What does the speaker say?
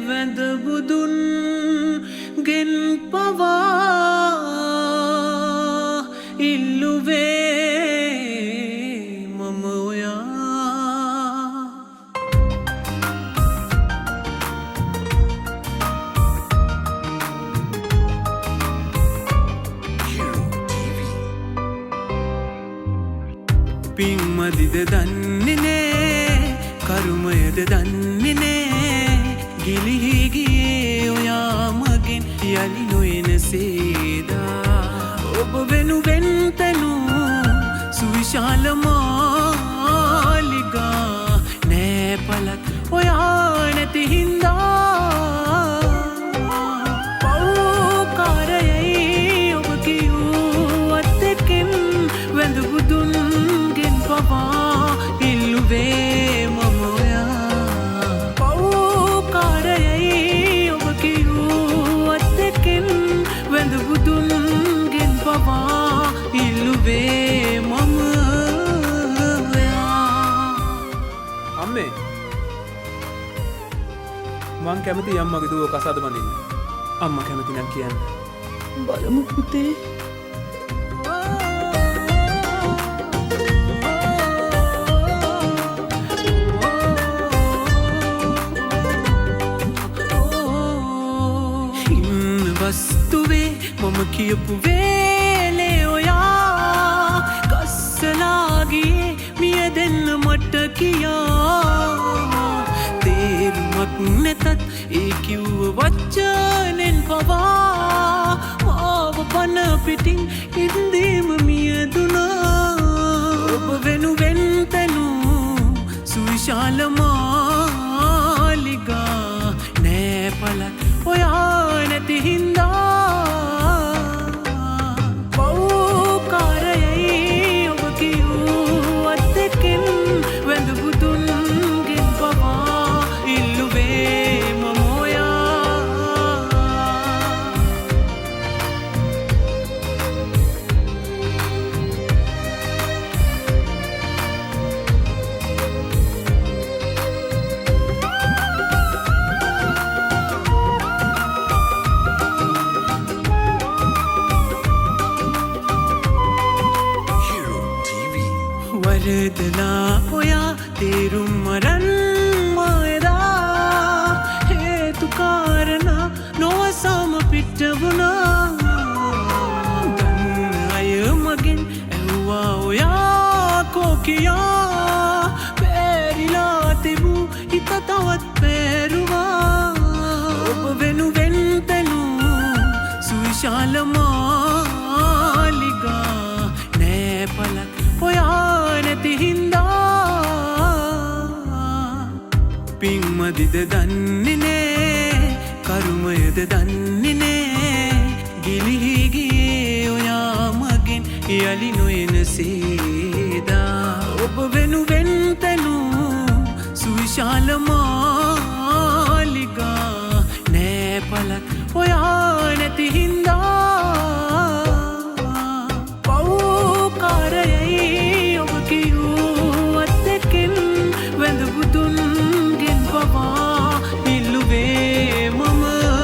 වැඳ බුදුන් ගෙන් පවා ඉල්ලුවේ මම ඔයා පින්මදිද දන්නේ නෑ කරුමයද දන්නේ නෑ ගිලිහි ගියේ ඔයා මගෙන් යලි නොයන සේදා ඔබ වෙනුවෙන් තැනූ සුවිශාල මාලිගා නෑ පලක් ඔයා නැති හින්දා පව්කාරයයි ඔබ කියූ අත්තකින් වැඳ බුදුන්ගෙන් පවා ඉල්ලුවේ මම ඔයා පව්කාරයයි ඔබ කියූ අත්තකින් වැඳ බුදුන්ගෙන් පවා ඉල්ලුවේ මම ඔයා අම්මේ මං කැමති අම්මගේ දුව කසාද බඳින්න අම්මා කැමති නම් කියන්න බලමු පුතේ වස්තුවේ මම කියපු වේලේ ඔයා කස්සලාගේ මිය දෙන්න මට කියා තේරුමක් නැතත් ඒ කිව්ව වචනෙන් පවා මාව පන පිටින් ඉන්දීම මියදුනා ඔබ වෙනුවෙන් තැනූ සුවිශාල මාලිගා නෑ පලක් ඔයා නැති හින්දා පව්කාරයයි ඔබ කියූ අත්තකින් වැඳ බුදුන්ගෙන් පවා ඉල්ලුවේ මම ඔයා වරදලා ඔයා තේරුම් මරන් මායදා හේතු කාරණා නොවසම පිටවුණා ගන්න අය මගෙන් ඇහුවා ඔයා කෝ කියා පෑරිලා තිබූ හිත තවත් පෑරුවා ඔබ වෙනුවෙන් තැනූ සුවිශාල මාලිගා නෑ පලක් ඔයා නැති හින්දා පින්මදිද දන්නේ නෑ කරුමයද දන්නේ නෑ ගිලිහි ගියේ ඔයා මගෙන් යලි නොයන සේදා ඔබ වෙනුවෙන් තැනූ සුවිශාල මාලිගා නෑ පලක් ඔයා නැති හින්දා පව්කාරයයි ඔබ කියූ අත්තකින් වැඳ බුදුන්ගෙන් පවා ඉල්ලුවේ මම ඔයා